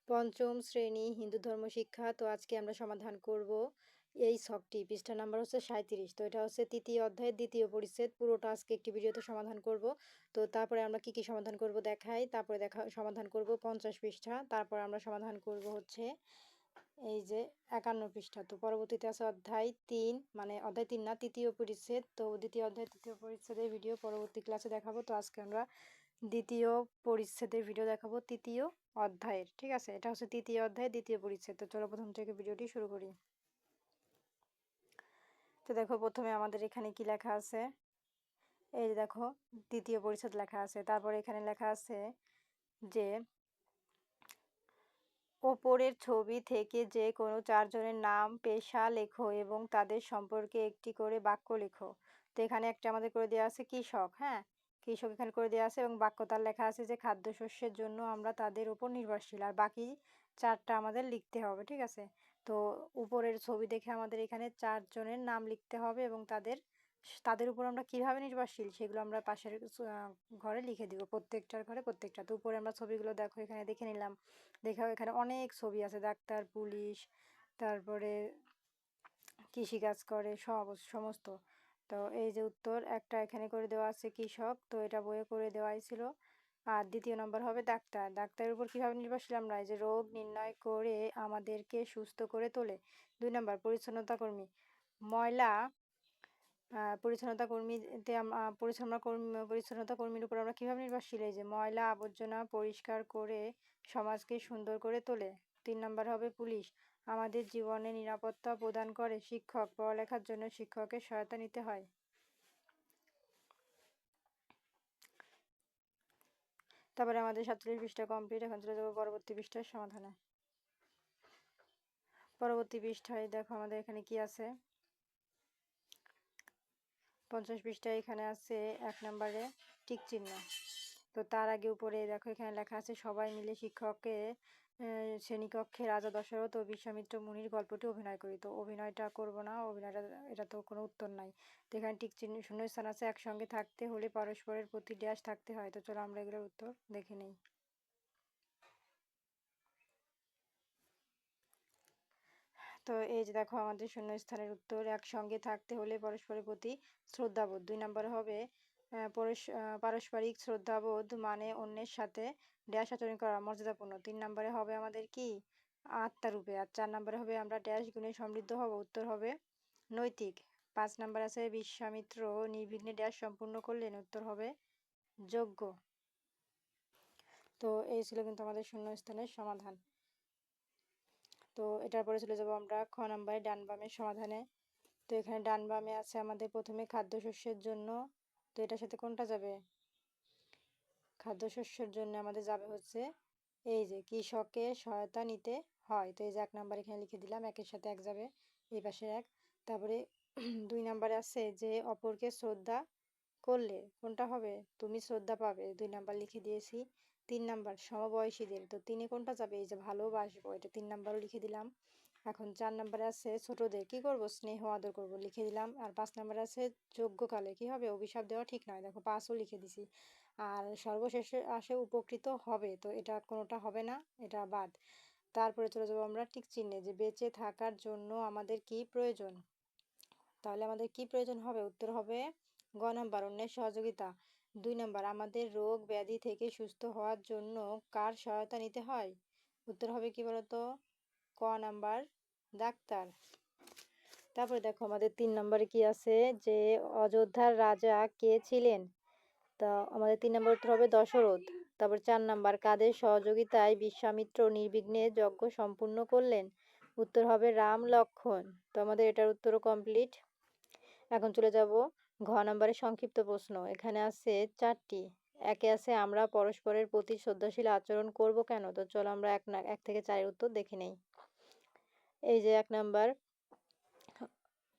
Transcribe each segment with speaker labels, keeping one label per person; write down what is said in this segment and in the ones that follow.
Speaker 1: পঞ্চম শ্রেণী হিন্দু ধর্ম শিক্ষা। তো আজকে আমরা সমাধান করব এই ছকটি। পৃষ্ঠা নাম্বার হচ্ছে 37। তো এটা হচ্ছে তৃতীয় অধ্যায়ের দ্বিতীয় পরিচ্ছেদ। পুরোটা আজকে একটি ভিডিওতে সমাধান করব। তো তারপরে আমরা কি সমাধান করব দেখাই। তারপরে সমাধান করব 50 পৃষ্ঠা। তারপর আমরা সমাধান করব হচ্ছে এই যে 51 পৃষ্ঠা। তো পরবর্তীতে আছে অধ্যায় 3, মানে অধ্যায় 3 না, তৃতীয় পরিচ্ছেদ। তো দ্বিতীয় অধ্যায় তৃতীয় পরিচ্ছেদের ভিডিও পরবর্তী ক্লাসে দেখাবো। তো আজকে আমরা দ্বিতীয় পরিচ্ছেদের ভিডিও দেখাবো তৃতীয় অধ্যায়ের। ঠিক আছে, এটা হচ্ছে তৃতীয় অধ্যায় দ্বিতীয় পরিচ্ছেদ। তো চলো প্রথম থেকে ভিডিওটি শুরু করি। তো দেখো প্রথমে আমাদের এখানে কি লেখা আছে, এই যে দেখো দ্বিতীয় পরিচ্ছেদ লেখা আছে। তারপরে এখানে লেখা আছে যে ওপরের ছবি থেকে যে কোনো 4 জনের নাম, পেশা লেখো এবং তাদের সম্পর্কে একটি করে বাক্য লেখো। তো এখানে একটা আমাদের করে দেওয়া আছে কৃষক। হ্যাঁ, কৃষক এখানে করে দেওয়া আছে এবং বাক্য তার লেখা আছে যে খাদ্যশস্যের জন্য আমরা তাদের উপর নির্ভরশীল। আর বাকি 4টা আমাদের লিখতে হবে। ঠিক আছে, তো উপরের ছবি দেখে আমাদের এখানে 4 জনের নাম লিখতে হবে এবং তাদের তাদের উপর আমরা কিভাবে নির্ভরশীল সেগুলো আমরা পাশের ঘরে লিখে দিব, প্রত্যেকটার ঘরে প্রত্যেকটা। তো উপরে আমরা ছবিগুলো দেখো এখানে দেখে নিলাম। দেখাও এখানে অনেক ছবি আছে, ডাক্তার, পুলিশ, তারপরে কৃষিকাজ করে সমস্ত। তো এই যে উত্তর একটা এখানে করে দেওয়া আছে কৃষক, তো এটা বইয়ে করে দেওয়াই ছিল। আর দ্বিতীয় নম্বর হবে ডাক্তার। ডাক্তারের উপর কীভাবে নির্ভরশীল আমরা, এই যে রোগ নির্ণয় করে আমাদেরকে সুস্থ করে তোলে। 2 নম্বর পরিচ্ছন্নতা কর্মী। ময়লা পরিচ্ছন্নতা কর্মীতে পরিচ্ছন্নতা কর্মীর উপর আমরা কীভাবে নির্ভরশীল, এই যে ময়লা আবর্জনা পরিষ্কার করে সমাজকে সুন্দর করে তোলে। 3 নম্বর হবে পুলিশ। আমাদের জীবনে নিরাপত্তা প্রদান করে। শিক্ষক, পড়ালেখার জন্য শিক্ষকের সহায়তা নিতে হয়। তারপরে আমাদের 47 পৃষ্ঠা কমপ্লিট। এখন চলে যাবো পরবর্তী পৃষ্ঠার সমাধানে। পরবর্তী পৃষ্ঠায় দেখো আমাদের এখানে কি আছে। 50 পৃষ্ঠায় এখানে আছে 1 নম্বরে টিক চিহ্ন। তো তার আগে উপরে দেখো এখানে লেখা আছে সবাই মিলে শিক্ষককে শ্রেণীকক্ষে রাজা দশরথ ও বিশ্বামিত্র মুনির গল্পটি অভিনয় করি। তো অভিনয়টা করব না, অভিনয়টা এটা তো কোনো উত্তর নাই। তো এখানে টিক চিহ্ন শূন্যস্থান আছে। একসঙ্গে থাকতে হলে পরস্পরের প্রতি ড্যাশ থাকতে হয়। তো চলো আমরা এগুলোর উত্তর দেখে নিই। তো এই যে দেখো আমাদের শূন্যস্থানের উত্তর, একসঙ্গে থাকতে হলে পরস্পরের প্রতি শ্রদ্ধাবোধ। 2 নম্বর হবে পারস্পরিক শ্রদ্ধাবোধ মানে অন্যের সাথে ড্যাশ আচরণ করা মর্যাদাপূর্ণ। 3 নম্বরে হবে আমাদের কি আত্মারূপে। আর 4 নম্বরে হবে আমরা ড্যাশ গুণে সমৃদ্ধ হব। উত্তর হবে নৈতিক। 5 নম্বর আছে বিশ্বামিত্র নির্বিঘ্নে ড্যাশ সম্পূর্ণ করলেন। উত্তর হবে যোগ্য। তো এই ছিল কিন্তু আমাদের শূন্যস্থানের সমাধান। তো এটার পরে চলে যাব আমরা খ নম্বরে ডান বামের সমাধানে। তো এখানে ডান বামে আছে আমাদের প্রথমে খাদ্যশস্যের জন্য। তো এটার সাথে কোনটা যাবে, খাদ্যশস্যের জন্য আমাদের যাবে হচ্ছে এই যে কৃষকের সহায়তা নিতে হয়। তো এই যে 1 নাম্বার এখানে লিখে দিলাম, একের সাথে 1 যাবে, এই পাশে 1। তারপরে 2 নাম্বারে আছে যে অপরকে শ্রদ্ধা করলে কোনটা হবে, তুমি শ্রদ্ধা পাবে, 2 নাম্বার লিখে দিয়েছি। 3 নাম্বার সমবয়সীদের, তো 3-এ কোনটা যাবে, এই যে ভালোবাসবো, এটা 3 নাম্বারও লিখে দিলাম। এখন 4 নাম্বারে আছে ছোটদের কি করব, স্নেহ আদর করব, লিখে দিলাম। আর 5 নাম্বারে আছে যোগ্যকালে কি হবে, অভিশাপ দেওয়া ঠিক নয়, দেখো 5ও লিখে দিছি। আর সর্বশেষে আসে উপকৃত হবে, তো এটা কোনোটা হবে না, এটা বাদ। তারপরে চলে যাবো আমরা টিক চিহ্নে, যে বেঁচে থাকার জন্য আমাদের কি প্রয়োজন। তাহলে আমাদের কি প্রয়োজন হবে, উত্তর হবে গ নাম্বার অন্যের সহযোগিতা। 2 নাম্বার আমাদের রোগ ব্যাধি থেকে সুস্থ হওয়ার জন্য কার সহায়তা নিতে হয়। উত্তর হবে কি বলতো, ক নাম্বার ডাক্তার। তারপরে দেখো আমাদের 3 নম্বরে কি আছে, যে অযোধ্যার রাজা কে ছিলেন। তা আমাদের 3 নম্বর উত্তর হবে দশরথ। তারপর 4 নাম্বার কাদের সহযোগিতায় বিশ্বামিত্র নির্বিঘ্নে যজ্ঞ সম্পূর্ণ করলেন। উত্তর হবে রাম লক্ষ্মণ। তো আমাদের এটার উত্তরও কমপ্লিট। এখন চলে যাব ঘ নম্বরের সংক্ষিপ্ত প্রশ্ন। এখানে আছে 4টি। একে আছে আমরা পরস্পরের প্রতি শ্রদ্ধাশীল আচরণ করব কেন। তো চলো আমরা 1 থেকে 4-এর উত্তর দেখে নেই। এই যে 1 নাম্বার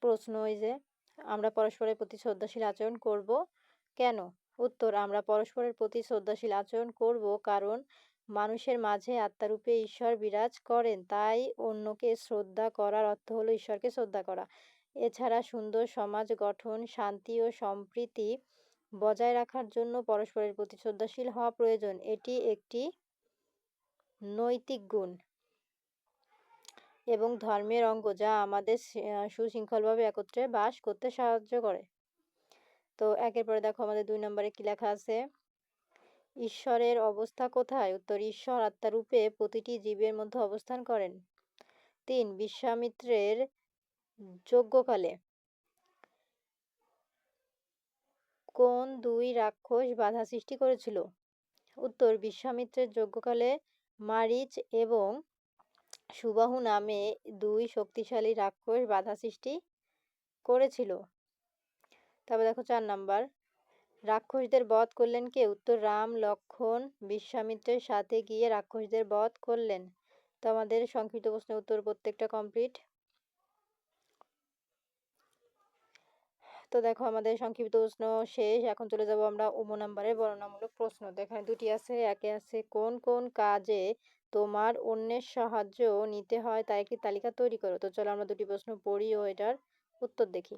Speaker 1: প্রশ্ন, এই যে আমরা পরস্পরের প্রতি শ্রদ্ধাশীল আচরণ করব কেন। উত্তর আমরা পরস্পরের প্রতি শ্রদ্ধাশীল আচরণ করব কারণ মানুষের মাঝে আত্মারূপে ঈশ্বর বিরাজ করেন, তাই অন্যকে শ্রদ্ধা করার অর্থ হলো ঈশ্বরকে শ্রদ্ধা করা। এছাড়া সুন্দর সমাজ গঠন, শান্তি ও সম্প্রীতি বজায় রাখার জন্য পরস্পরের প্রতি শ্রদ্ধাশীল হওয়া প্রয়োজন। এটি একটি নৈতিক গুণ এবং ধর্মের অঙ্গ, যা আমাদের সুশৃঙ্খলভাবে একত্রে বাস করতে সাহায্য করে। তো একের পরে দেখো আমাদের 2 নম্বরে কি লেখা আছে? ঈশ্বরের অবস্থা কোথায়? উত্তর, ঈশ্বর আত্মারূপে প্রতিটি জীবের মধ্যে অবস্থান করেন। 3. বিশ্বামিত্রের যজ্ঞকালে কোন 2 রাক্ষস বাধা সৃষ্টি করেছিল? উত্তর, বিশ্বামিত্রের যজ্ঞকালে মারীচ এবং সুবাহু নামে 2 শক্তিশালী রাক্ষস বাধা সৃষ্টি করেছিল। তারপর দেখো 4 নাম্বার, রাক্ষসদের বধ করলেন কে? উত্তর, রাম লক্ষ্মণ বিশ্বামিত্রের সাথে গিয়ে রাক্ষসদের বধ করলেন। তো আমাদের সংক্ষিপ্ত প্রশ্নের উত্তর প্রত্যেকটা কমপ্লিট। তো দেখো আমাদের সংক্ষিপ্ত প্রশ্ন শেষ। এখন চলে যাব আমরা নাম্বারের বর্ণনামূলক প্রশ্ন। তো এখানে 2টি আছে। একে আছে, কোন কোন কাজে তোমার অন্যের সাহায্য নিতে হয় তা একটি তালিকা তৈরি করো। তো চলো আমরা 2টি প্রশ্ন পড়ি ও এটার উত্তর দেখি।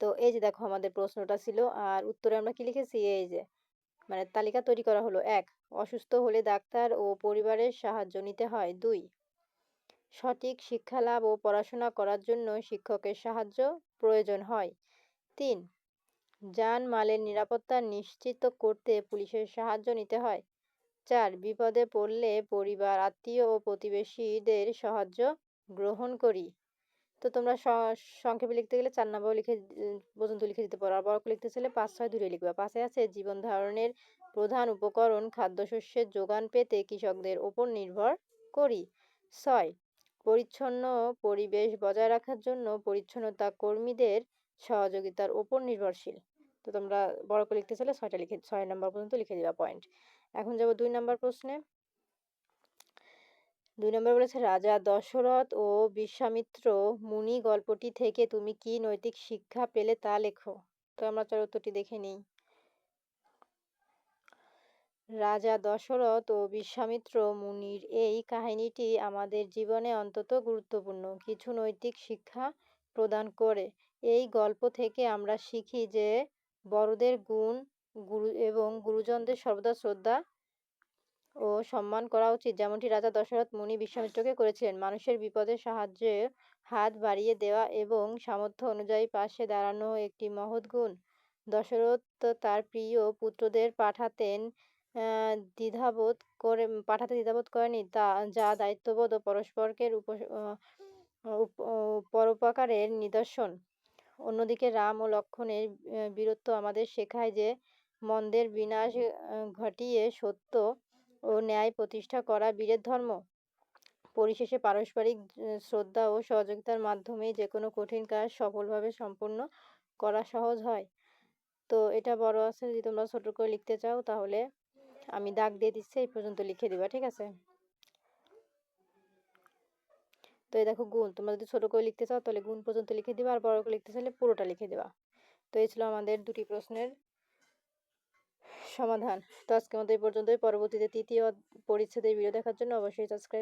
Speaker 1: তো এই যে দেখো আমাদের প্রশ্নটা ছিল, আর উত্তরে আমরা কি লিখেছি? এই যে মানে তালিকা তৈরি করা হলো। 1. অসুস্থ হলে ডাক্তার ও পরিবারের সাহায্য নিতে হয়। 2. সঠিক শিক্ষা লাভ ও পড়াশোনা করার জন্য শিক্ষকের সাহায্য প্রয়োজন হয়। 3. জানমালের নিরাপত্তা নিশ্চিত করতে পুলিশের সাহায্য নিতে হয়। 4. বিপদে পড়লে পরিবার, আত্মীয় ও প্রতিবেশীদের সাহায্য গ্রহণ করি। তো তোমরা সংক্ষেপে লিখতে গেলে 4 নাম্বার পর্যন্ত লিখে দিতে পারো। আর বড় করে লিখতে চাইলে 5, 6 দূরে লিখবা। 5-এ আছে, জীবন ধারণের প্রধান উপকরণ খাদ্যশস্যের যোগান পেতে কৃষকদের ওপর নির্ভর করি। 6. পরিচ্ছন্ন পরিবেশ বজায় রাখার জন্য পরিচ্ছন্নতা কর্মীদের সহযোগিতার ওপর নির্ভরশীল। তো তোমরা বড় করে লিখতে চাইলে 6 নাম্বার পর্যন্ত লিখে দিবা পয়েন্ট। এখন যাব 2 নাম্বার প্রশ্নে। 2 নম্বর বলেছে, রাজা দশরথ ও বিশ্বামিত্র মুনি গল্পটি থেকে তুমি কি নৈতিক শিক্ষা পেলে তা লেখো। তো আমরা চলো উত্তরটি দেখে নিই। রাজা দশরথ ও বিশ্বামিত্র মুনির এই কাহিনীটি আমাদের জীবনে অত্যন্ত গুরুত্বপূর্ণ কিছু নৈতিক শিক্ষা প্রদান করে। এই গল্প থেকে আমরা শিখি যে বড়দের গুণ এবং গুরুজনদের সর্বদা শ্রদ্ধা ও সম্মান করা উচিত, যেমনটি রাজা দশরথ মুনি বিশ্বামিত্রকে করেছিলেন। মানুষের বিপদে সাহায্যে হাত বাড়িয়ে দেওয়া এবং সামর্থ্য অনুযায়ী পাশে দাঁড়ানো একটি মহৎ গুণ। দশরথ তার প্রিয় পুত্রদের পাঠাতে দ্বিধাবোধ করেনি, যা দায়িত্ববোধ ও পরস্পরকে পরোপকারের নিদর্শন। অন্যদিকে রাম ও লক্ষ্মণের বীরত্ব আমাদের শেখায় যে মন্দের বিনাশ ঘটিয়ে সত্য ও ন্যায় প্রতিষ্ঠা করা বীরের ধর্ম। পরিশেষে পারস্পরিক শ্রদ্ধা ও সহযোগিতার মাধ্যমে যে কোনো কঠিন কাজ সফলভাবে সম্পূর্ণ করা সহজ হয়। তো এটা বড় আছে, যদি তোমরা ছোট করে লিখতে চাও তাহলে আমি দাগ দিয়ে দিচ্ছি, এই পর্যন্ত লিখে দিবা, ঠিক আছে? তো এই দেখো গুণ, তোমরা যদি ছোট করে লিখতে চাও তাহলে গুণ পর্যন্ত লিখে দিবা, আর বড় করে লিখতে চাইলে পুরোটা লিখে দিবা। তো এই ছিল আমাদের 2টি প্রশ্নের সমাধান। তো আজকের মতো এই পর্যন্তই। পরবর্তীতে 3য় পরিচ্ছেদের ভিডিও দেখার জন্য অবশ্যই সাবস্ক্রাইব